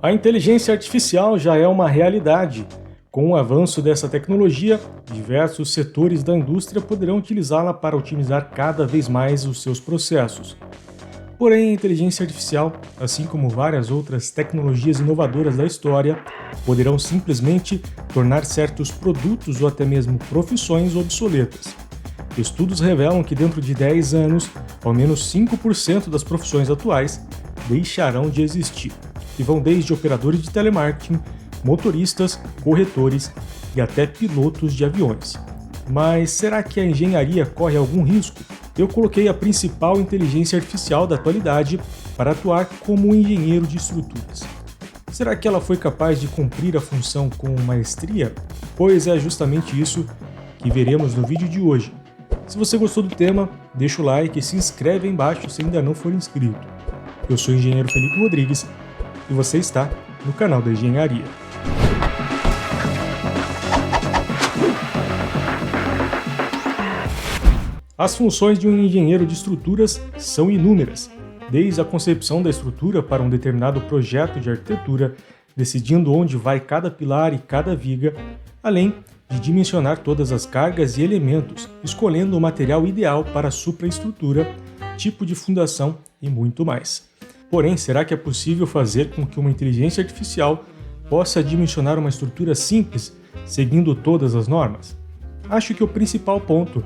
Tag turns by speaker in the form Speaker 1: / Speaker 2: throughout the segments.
Speaker 1: A inteligência artificial já é uma realidade. Com o avanço dessa tecnologia, diversos setores da indústria poderão utilizá-la para otimizar cada vez mais os seus processos. Porém, a inteligência artificial, assim como várias outras tecnologias inovadoras da história, poderão simplesmente tornar certos produtos ou até mesmo profissões obsoletas. Estudos revelam que dentro de 10 anos, ao menos 5% das profissões atuais deixarão de existir, e vão desde operadores de telemarketing, motoristas, corretores e até pilotos de aviões. Mas será que a engenharia corre algum risco? Eu coloquei a principal inteligência artificial da atualidade para atuar como um engenheiro de estruturas. Será que ela foi capaz de cumprir a função com maestria? Pois é justamente isso que veremos no vídeo de hoje. Se você gostou do tema, deixa o like e se inscreve aí embaixo se ainda não for inscrito. Eu sou o engenheiro Felipe Rodrigues e você está no canal da Engenharia. As funções de um engenheiro de estruturas são inúmeras, desde a concepção da estrutura para um determinado projeto de arquitetura, decidindo onde vai cada pilar e cada viga, além de dimensionar todas as cargas e elementos, escolhendo o material ideal para a supraestrutura, tipo de fundação e muito mais. Porém, será que é possível fazer com que uma inteligência artificial possa dimensionar uma estrutura simples, seguindo todas as normas? Acho que o principal ponto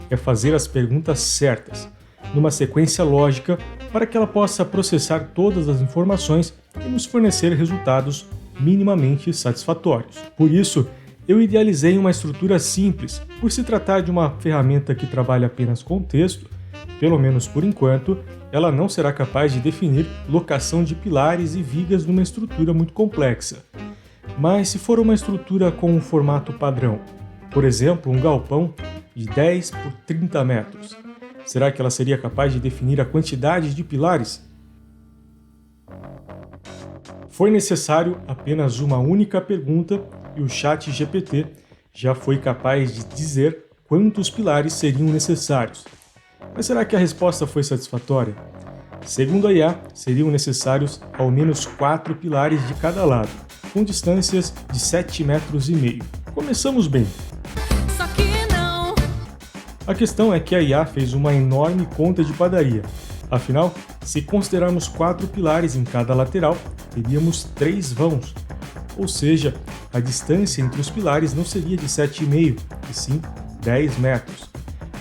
Speaker 1: é fazer as perguntas certas, numa sequência lógica, para que ela possa processar todas as informações e nos fornecer resultados minimamente satisfatórios. Por isso, eu idealizei uma estrutura simples, por se tratar de uma ferramenta que trabalha apenas com texto. Pelo menos por enquanto, ela não será capaz de definir locação de pilares e vigas numa estrutura muito complexa. Mas se for uma estrutura com um formato padrão, por exemplo, um galpão de 10 por 30 metros, será que ela seria capaz de definir a quantidade de pilares? Foi necessário apenas uma única pergunta e o ChatGPT já foi capaz de dizer quantos pilares seriam necessários. Mas será que a resposta foi satisfatória? Segundo a IA, seriam necessários ao menos 4 pilares de cada lado, com distâncias de 7,5 metros. Começamos bem.
Speaker 2: Só que não.
Speaker 1: A questão é que a IA fez uma enorme conta de padaria. Afinal, se considerarmos 4 pilares em cada lateral, teríamos 3 vãos. Ou seja, a distância entre os pilares não seria de 7,5, e sim 10 metros.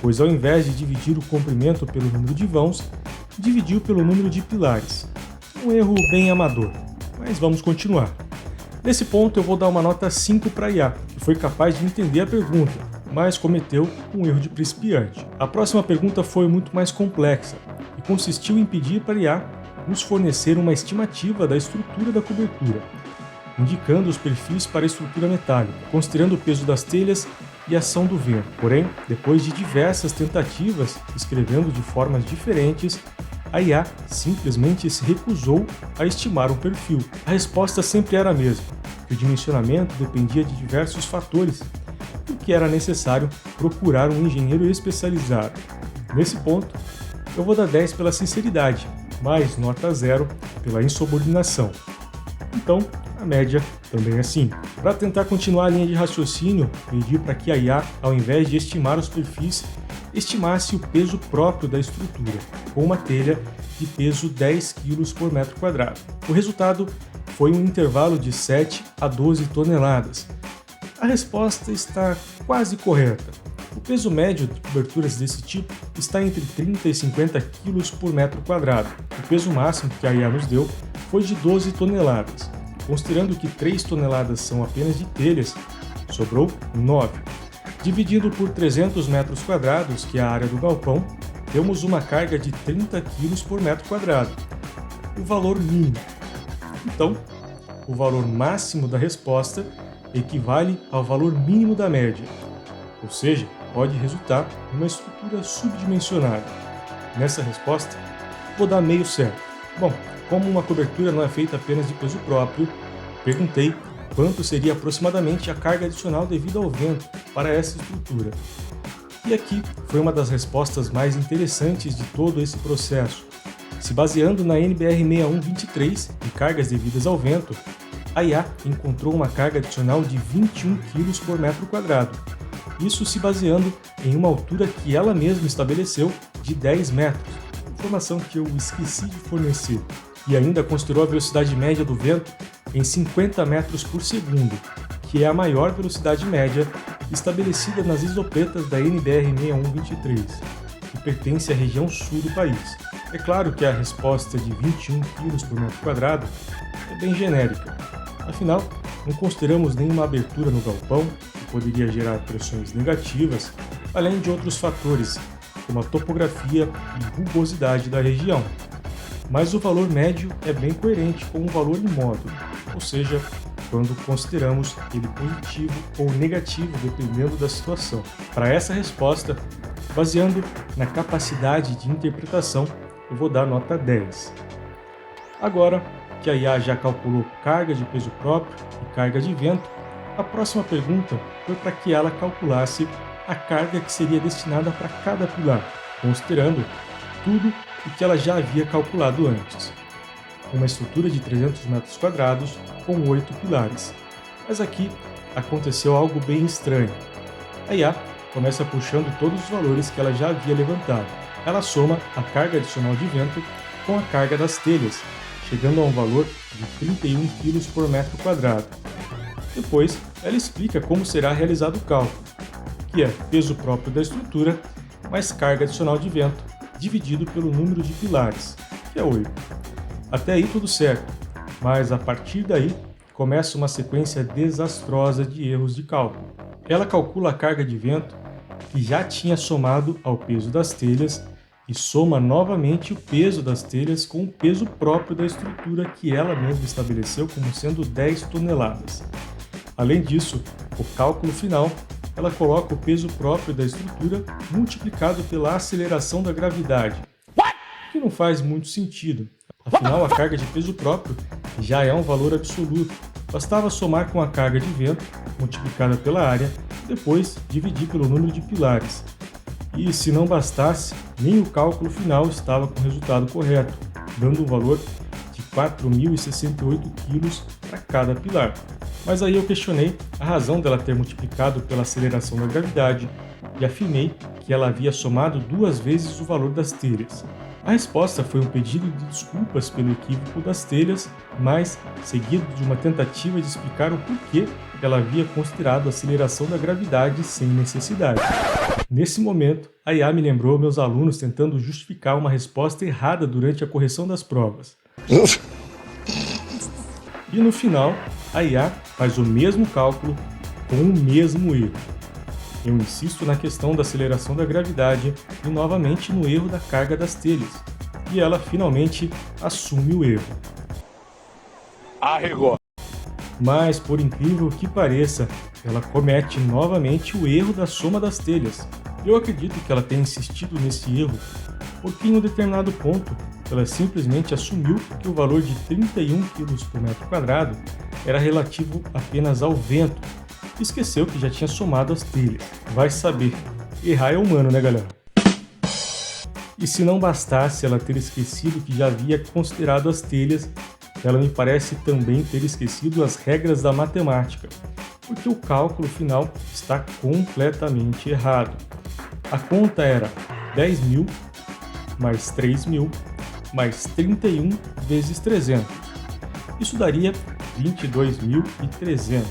Speaker 1: Pois ao invés de dividir o comprimento pelo número de vãos, dividiu pelo número de pilares. Um erro bem amador, mas vamos continuar. Nesse ponto eu vou dar uma nota 5 para a IA, que foi capaz de entender a pergunta, mas cometeu um erro de principiante. A próxima pergunta foi muito mais complexa e consistiu em pedir para a IA nos fornecer uma estimativa da estrutura da cobertura, indicando os perfis para a estrutura metálica, considerando o peso das telhas e a ação do vento. Porém, depois de diversas tentativas, escrevendo de formas diferentes, a IA simplesmente se recusou a estimar um perfil. A resposta sempre era a mesma, que o dimensionamento dependia de diversos fatores e que era necessário procurar um engenheiro especializado. Nesse ponto, eu vou dar 10 pela sinceridade, mas nota 0 pela insubordinação. Então, a média também é 5. Para tentar continuar a linha de raciocínio, pedi para que a IA, ao invés de estimar os perfis, estimasse o peso próprio da estrutura, com uma telha de peso 10 kg por metro quadrado. O resultado foi um intervalo de 7 a 12 toneladas. A resposta está quase correta. O peso médio de coberturas desse tipo está entre 30 e 50 kg por metro quadrado. O peso máximo que a IA nos deu foi de 12 toneladas. Considerando que 3 toneladas são apenas de telhas, sobrou 9. Dividido por 300 metros quadrados, que é a área do galpão, temos uma carga de 30 kg por metro quadrado, o valor mínimo. Então, o valor máximo da resposta equivale ao valor mínimo da média, ou seja, pode resultar em uma estrutura subdimensionada. Nessa resposta, vou dar meio certo. Bom, como uma cobertura não é feita apenas de peso próprio, perguntei quanto seria aproximadamente a carga adicional devido ao vento para essa estrutura. E aqui foi uma das respostas mais interessantes de todo esse processo. Se baseando na NBR 6123 e cargas devidas ao vento, a IA encontrou uma carga adicional de 21 kg por metro quadrado. Isso se baseando em uma altura que ela mesma estabeleceu de 10 metros, informação que eu esqueci de fornecer, e ainda considerou a velocidade média do vento em 50 metros por segundo, que é a maior velocidade média estabelecida nas isopletas da NBR 6123, que pertence à região sul do país. É claro que a resposta de 21 kg por metro quadrado é bem genérica, afinal, não consideramos nenhuma abertura no galpão, que poderia gerar pressões negativas, além de outros fatores, como a topografia e rugosidade da região. Mas o valor médio é bem coerente com o valor em módulo, ou seja, quando consideramos ele positivo ou negativo dependendo da situação. Para essa resposta, baseando na capacidade de interpretação, eu vou dar nota 10. Agora que a IA já calculou carga de peso próprio e carga de vento, a próxima pergunta foi para que ela calculasse a carga que seria destinada para cada pilar, considerando tudo o que ela já havia calculado antes. Uma estrutura de 300 metros quadrados com 8 pilares. Mas aqui aconteceu algo bem estranho. A IA começa puxando todos os valores que ela já havia levantado. Ela soma a carga adicional de vento com a carga das telhas, chegando a um valor de 31 kg por metro quadrado. Depois, ela explica como será realizado o cálculo, que é peso próprio da estrutura mais carga adicional de vento, dividido pelo número de pilares, que é 8. Até aí tudo certo, mas a partir daí começa uma sequência desastrosa de erros de cálculo. Ela calcula a carga de vento que já tinha somado ao peso das telhas e soma novamente o peso das telhas com o peso próprio da estrutura que ela mesma estabeleceu como sendo 10 toneladas. Além disso, o cálculo final, ela coloca o peso próprio da estrutura multiplicado pela aceleração da gravidade, o que não faz muito sentido. Afinal, a carga de peso próprio já é um valor absoluto. Bastava somar com a carga de vento, multiplicada pela área, e depois dividir pelo número de pilares. E se não bastasse, nem o cálculo final estava com o resultado correto, dando um valor de 4.068 kg para cada pilar. Mas aí eu questionei a razão dela ter multiplicado pela aceleração da gravidade e afirmei que ela havia somado 2 vezes o valor das telhas. A resposta foi um pedido de desculpas pelo equívoco das telhas, mas seguido de uma tentativa de explicar o porquê ela havia considerado a aceleração da gravidade sem necessidade. Nesse momento, a IA me lembrou meus alunos tentando justificar uma resposta errada durante a correção das provas. E no final, a IA faz o mesmo cálculo com o mesmo erro. Eu insisto na questão da aceleração da gravidade e novamente no erro da carga das telhas. E ela finalmente assume o erro.
Speaker 3: Arregou.
Speaker 1: Mas, por incrível que pareça, ela comete novamente o erro da soma das telhas. Eu acredito que ela tenha insistido nesse erro, porque em um determinado ponto ela simplesmente assumiu que o valor de 31 kg por metro quadrado era relativo apenas ao vento, e esqueceu que já tinha somado as telhas. Vai saber, errar é humano, né, galera? E se não bastasse ela ter esquecido que já havia considerado as telhas, ela me parece também ter esquecido as regras da matemática, porque o cálculo final está completamente errado. A conta era 10.000 mais 3.000 mais 31 vezes 300. Isso daria 22.300,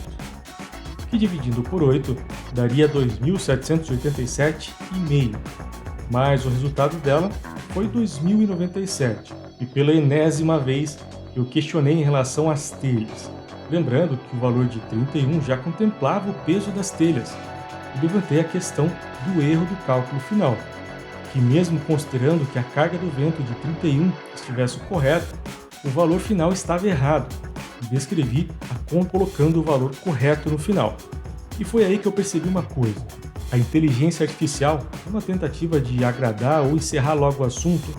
Speaker 1: que dividindo por 8 daria 2.787,5, mas o resultado dela foi 2.097, e pela enésima vez eu questionei em relação às telhas, lembrando que o valor de 31 já contemplava o peso das telhas, e levantei a questão do erro do cálculo final, que mesmo considerando que a carga do vento de 31 estivesse correta, o valor final estava errado, e descrevi a conta colocando o valor correto no final. E foi aí que eu percebi uma coisa: a inteligência artificial, numa tentativa de agradar ou encerrar logo o assunto,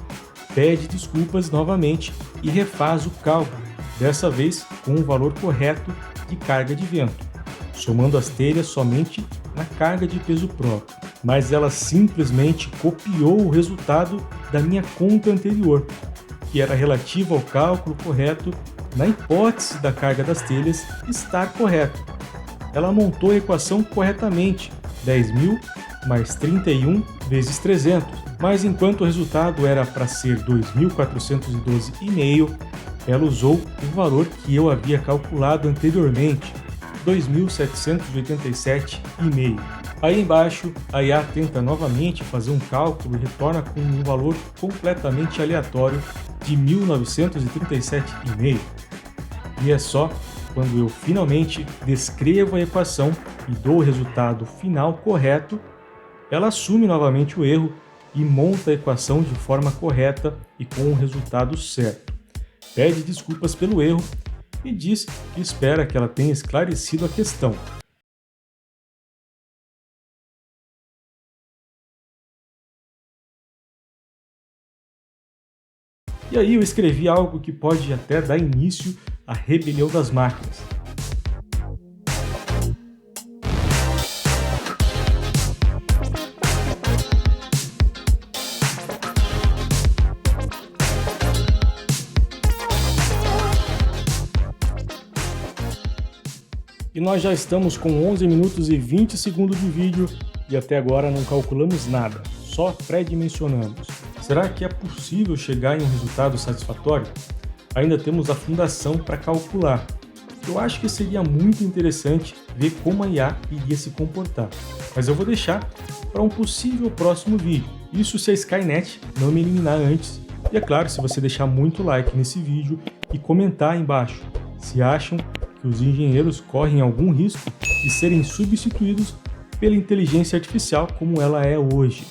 Speaker 1: pede desculpas novamente e refaz o cálculo, dessa vez com o valor correto de carga de vento, somando as telhas somente na carga de peso próprio. Mas ela simplesmente copiou o resultado da minha conta anterior. que era relativa ao cálculo correto na hipótese da carga das telhas estar correta. Ela montou a equação corretamente, 10.000 mais 31 vezes 300, mas enquanto o resultado era para ser 2.412,5, ela usou o valor que eu havia calculado anteriormente, 2.787,5. Aí embaixo, a IA tenta novamente fazer um cálculo e retorna com um valor completamente aleatório de 1.937,5. E é só quando eu finalmente descrevo a equação e dou o resultado final correto, ela assume novamente o erro e monta a equação de forma correta e com o resultado certo. Pede desculpas pelo erro e diz que espera que ela tenha esclarecido a questão. E aí eu escrevi algo que pode até dar início à rebelião das máquinas. E nós já estamos com 11 minutos e 20 segundos de vídeo e até agora não calculamos nada, só pré-dimensionamos. Será que é possível chegar em um resultado satisfatório? Ainda temos a fundação para calcular. Eu acho que seria muito interessante ver como a IA iria se comportar, mas eu vou deixar para um possível próximo vídeo. Isso se a Skynet não me eliminar antes. E é claro, se você deixar muito like nesse vídeo e comentar aí embaixo se acham que os engenheiros correm algum risco de serem substituídos pela inteligência artificial como ela é hoje.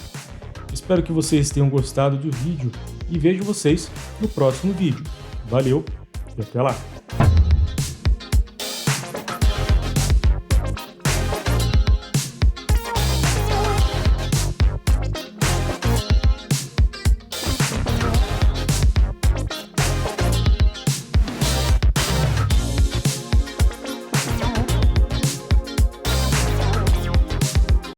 Speaker 1: Espero que vocês tenham gostado do vídeo e vejo vocês no próximo vídeo. Valeu e até lá!